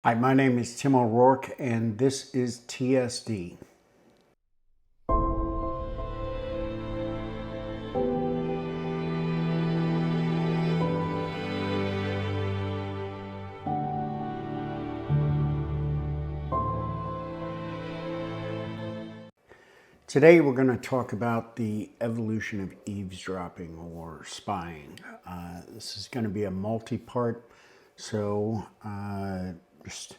Hi, my name is Tim O'Rourke, and this is TSD. Today we're going to talk about the evolution of eavesdropping or spying. This is going to be a multi-part, so just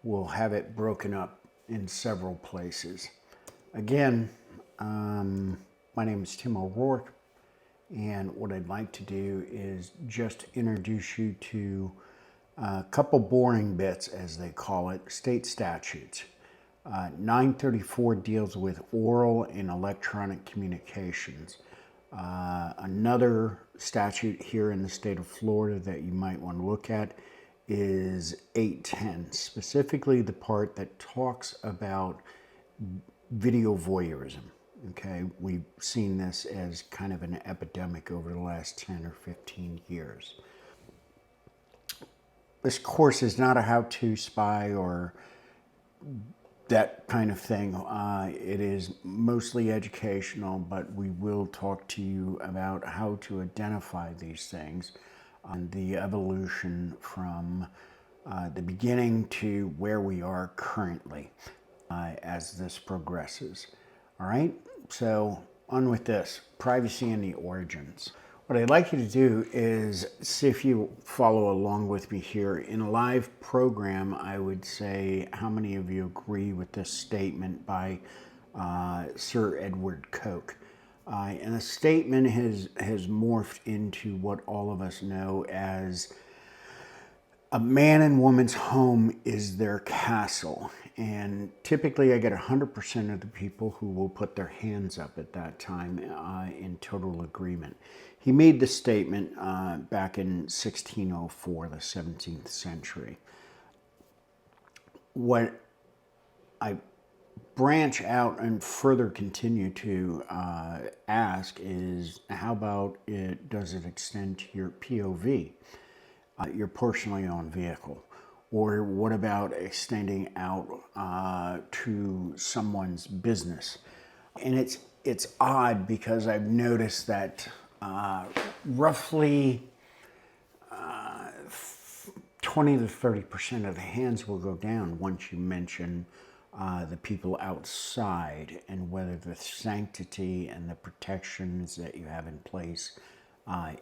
we'll have it broken up in several places. Again, my name is Tim O'Rourke, and what I'd like to do is just introduce you to a couple boring bits, as they call it, state statutes. 934 deals with oral and electronic communications. Another statute here in the state of Florida that you might want to look at is 810, specifically the part that talks about video voyeurism. Okay, we've seen this as kind of an epidemic over the last 10 or 15 years. This course is not a how-to spy or that kind of thing. It is mostly educational, but we will talk to you about how to identify these things and the evolution from the beginning to where we are currently as this progresses. All right, so on with this, privacy and the origins. What I'd like you to do is see if you follow along with me here. In a live program, I would say how many of you agree with this statement by Sir Edward Coke. And the statement has morphed into what all of us know as a man and woman's home is their castle. And typically I get 100% of the people who will put their hands up at that time in total agreement. He made the statement back in 1604, the 17th century. What I branch out and further continue to ask is, how about does it extend to your POV, your personally owned vehicle? Or what about extending out to someone's business? And it's odd because I've noticed that roughly 20 to 30% of the hands will go down once you mention the people outside and whether the sanctity and the protections that you have in place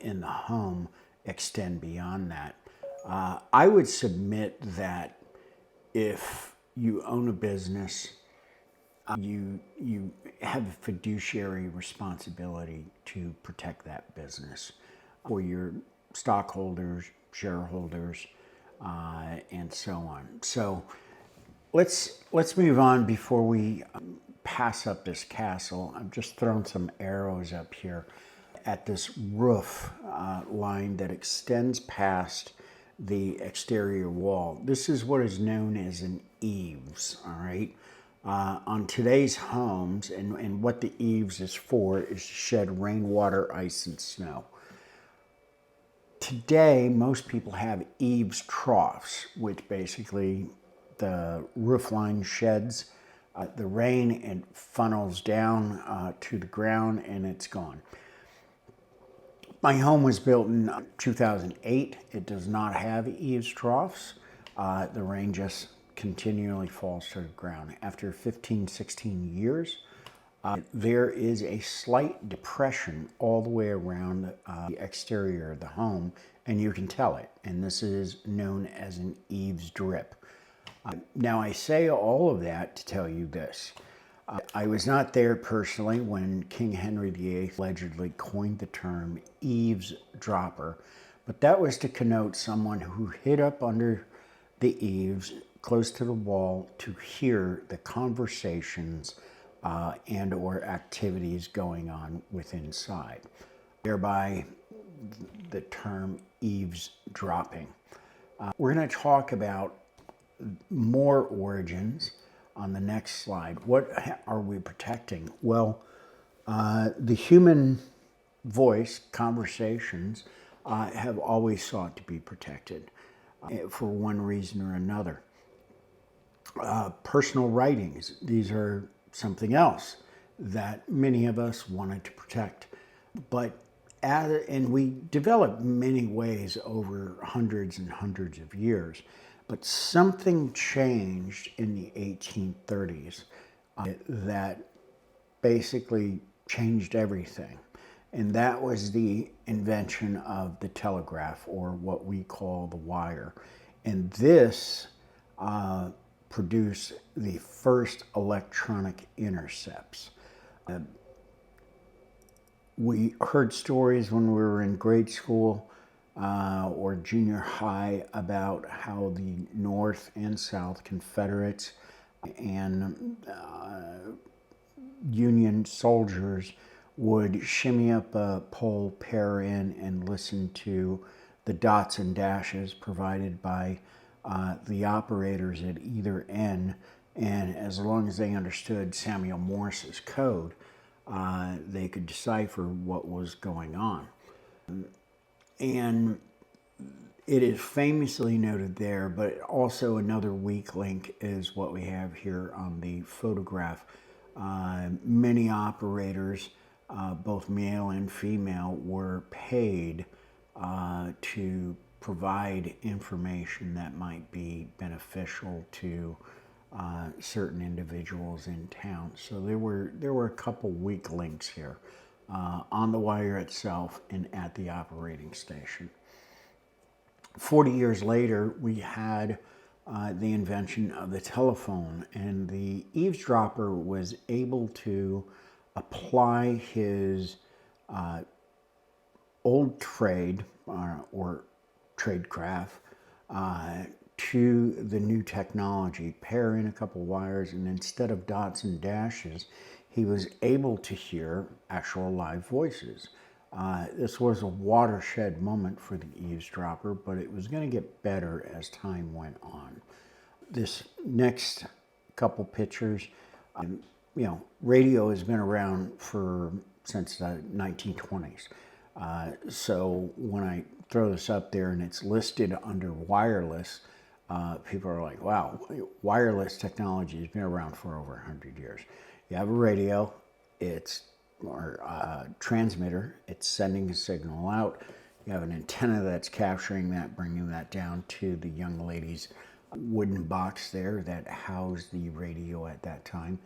in the home extend beyond that. I would submit that if you own a business, you have a fiduciary responsibility to protect that business for your stockholders, shareholders, and so on. So let's move on before we pass up this castle. I've just thrown some arrows up here at this roof line that extends past the exterior wall. This is what is known as an eaves, all right? On today's homes, and what the eaves is for is to shed rainwater, ice, and snow. Today, most people have eaves troughs, which basically the roof line sheds the rain and funnels down to the ground, and it's gone. My home was built in 2008. It does not have eaves troughs. The rain just continually falls to the ground. After 15, 16 years, there is a slight depression all the way around the exterior of the home, and you can tell it. And this is known as an eaves drip. Now, I say all of that to tell you this. I was not there personally when King Henry VIII allegedly coined the term eavesdropper, but that was to connote someone who hid up under the eaves close to the wall to hear the conversations and or activities going on within inside, thereby the term eavesdropping. We're going to talk about more origins on the next slide. What are we protecting? Well, the human voice, conversations, have always sought to be protected for one reason or another. Personal writings, these are something else that many of us wanted to protect. And we developed many ways over hundreds and hundreds of years, but something changed in the 1830s that basically changed everything. And that was the invention of the telegraph, or what we call the wire. And this produced the first electronic intercepts. We heard stories when we were in grade school or junior high about how the North and South Confederates and Union soldiers would shimmy up a pole, pair in, and listen to the dots and dashes provided by the operators at either end. And as long as they understood Samuel Morse's code, they could decipher what was going on. And it is famously noted there, but also another weak link is what we have here on the photograph. Many operators, both male and female, were paid to provide information that might be beneficial to certain individuals in town. So there were a couple weak links here on the wire itself and at the operating station. 40 years later, we had the invention of the telephone, and the eavesdropper was able to apply his old trade or tradecraft to the new technology, pair in a couple wires, and instead of dots and dashes, he was able to hear actual live voices. This was a watershed moment for the eavesdropper, but it was going to get better as time went on. This next couple pictures, radio has been around since the 1920s. So when I throw this up there and it's listed under wireless, people are like, wow, wireless technology has been around for over 100 years. You have a radio, or a transmitter, it's sending a signal out. You have an antenna that's capturing that, bringing that down to the young lady's wooden box there that housed the radio at that time.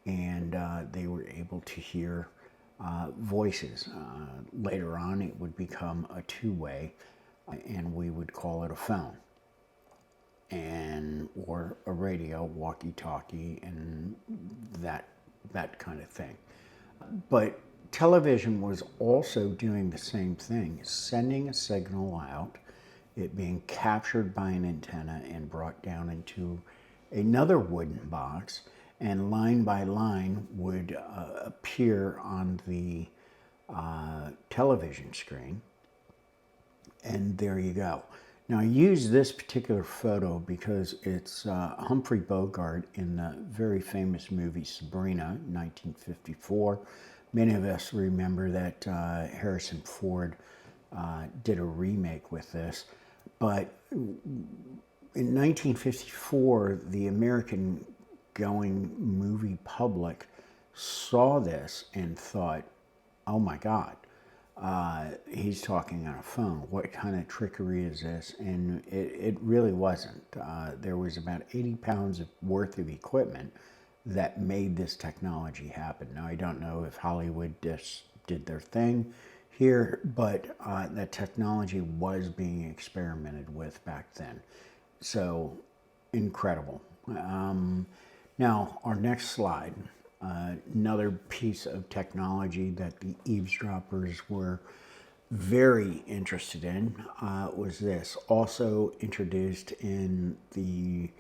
And they were able to hear voices. Later on, it would become a two-way, and we would call it a phone, or a radio, walkie-talkie, and that kind of thing. But television was also doing the same thing, sending a signal out, it being captured by an antenna and brought down into another wooden box, and line by line would appear on the television screen. And there you go. Now, I use this particular photo because it's Humphrey Bogart in the very famous movie Sabrina, 1954. Many of us remember that Harrison Ford did a remake with this. But in 1954, the American-going movie public saw this and thought, oh my God, he's talking on a phone. What kind of trickery is this? And it really wasn't. There was about 80 pounds worth of equipment that made this technology happen. Now, I don't know if Hollywood just did their thing here, but that technology was being experimented with back then. So, incredible. Now, our next slide. Another piece of technology that the eavesdroppers were very interested in was this. Also introduced in the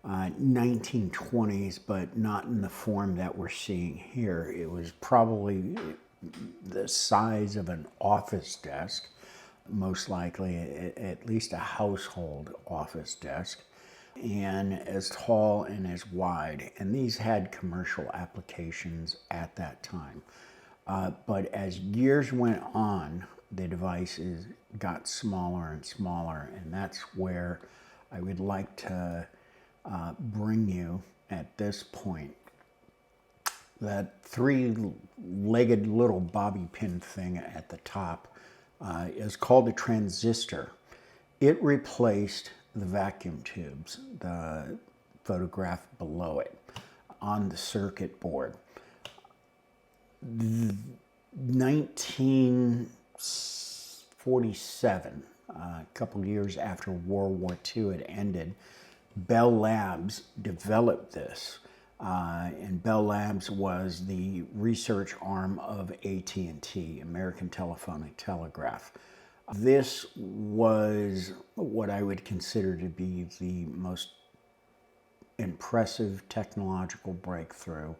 1920s, but not in the form that we're seeing here. It was probably the size of an office desk, most likely at least a household office desk, and as tall and as wide. And these had commercial applications at that time. But as years went on, the devices got smaller and smaller, and that's where I would like to bring you at this point. That three-legged little bobby pin thing at the top is called a transistor. It replaced the vacuum tubes, the photograph below it, on the circuit board. 1947, a couple years after World War II had ended, Bell Labs developed this. And Bell Labs was the research arm of AT&T, American Telephone and Telegraph. This was what I would consider to be the most impressive technological breakthrough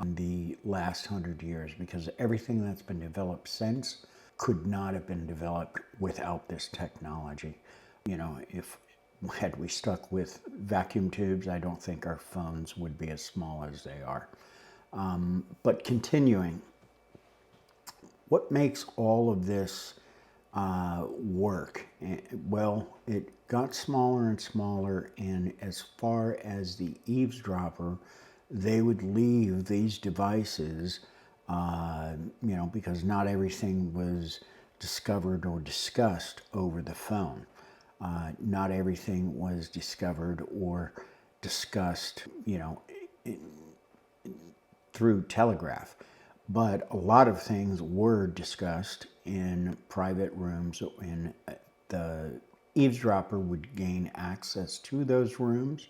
in the last 100 years, because everything that's been developed since could not have been developed without this technology. You know, had we stuck with vacuum tubes, I don't think our phones would be as small as they are. But continuing, what makes all of this work? Well, it got smaller and smaller, and as far as the eavesdropper, they would leave these devices, you know, because not everything was discovered or discussed over the phone. Not everything was discovered or discussed, you know, through telegraph. But a lot of things were discussed in private rooms, and the eavesdropper would gain access to those rooms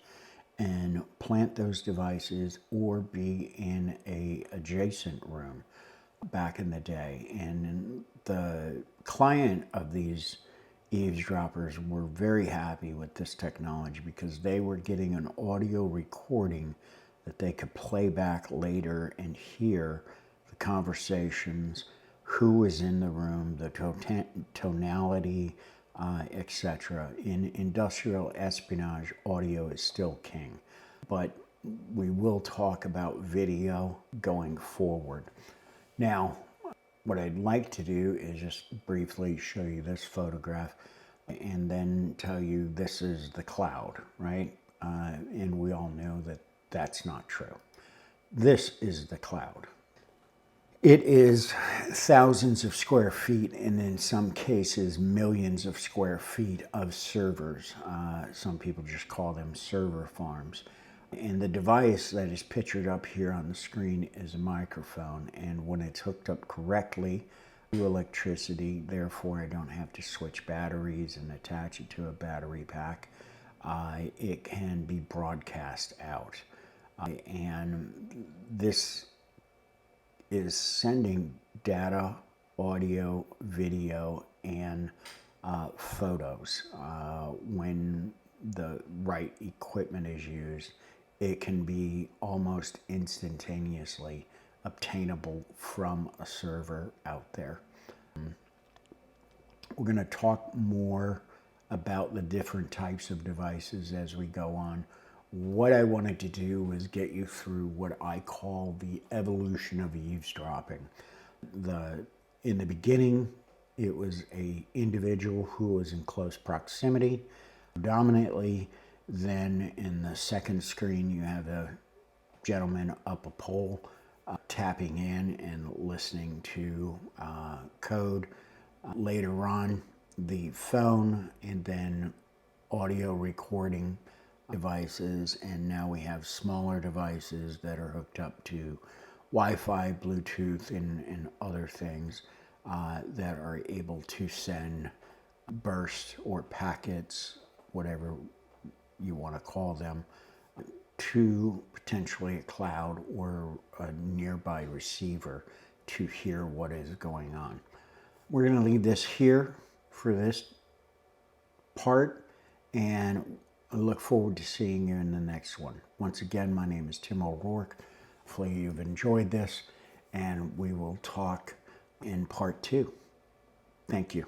and plant those devices or be in an adjacent room back in the day. And the client of these eavesdroppers were very happy with this technology because they were getting an audio recording that they could play back later and hear the conversations, who was in the room, the tonality, etc. In industrial espionage, audio is still king. But we will talk about video going forward. Now, what I'd like to do is just briefly show you this photograph and then tell you this is the cloud, right? And we all know that that's not true. This is the cloud. It is thousands of square feet, and in some cases, millions of square feet of servers. Some people just call them server farms. And the device that is pictured up here on the screen is a microphone, and when it's hooked up correctly to electricity, therefore I don't have to switch batteries and attach it to a battery pack, it can be broadcast out. And this is sending data, audio, video, and photos. When the right equipment is used, it can be almost instantaneously obtainable from a server out there. We're going to talk more about the different types of devices as we go on. What I wanted to do was get you through what I call the evolution of eavesdropping. In the beginning, it was an individual who was in close proximity, predominantly. Then in the second screen, you have a gentleman up a pole tapping in and listening to code. Later on, the phone, and then audio recording devices, and now we have smaller devices that are hooked up to Wi-Fi, Bluetooth, and other things that are able to send bursts or packets, whatever you want to call them, to potentially a cloud or a nearby receiver to hear what is going on. We're going to leave this here for this part, and I look forward to seeing you in the next one. Once again, my name is Tim O'Rourke. Hopefully you've enjoyed this, and we will talk in part 2. Thank you.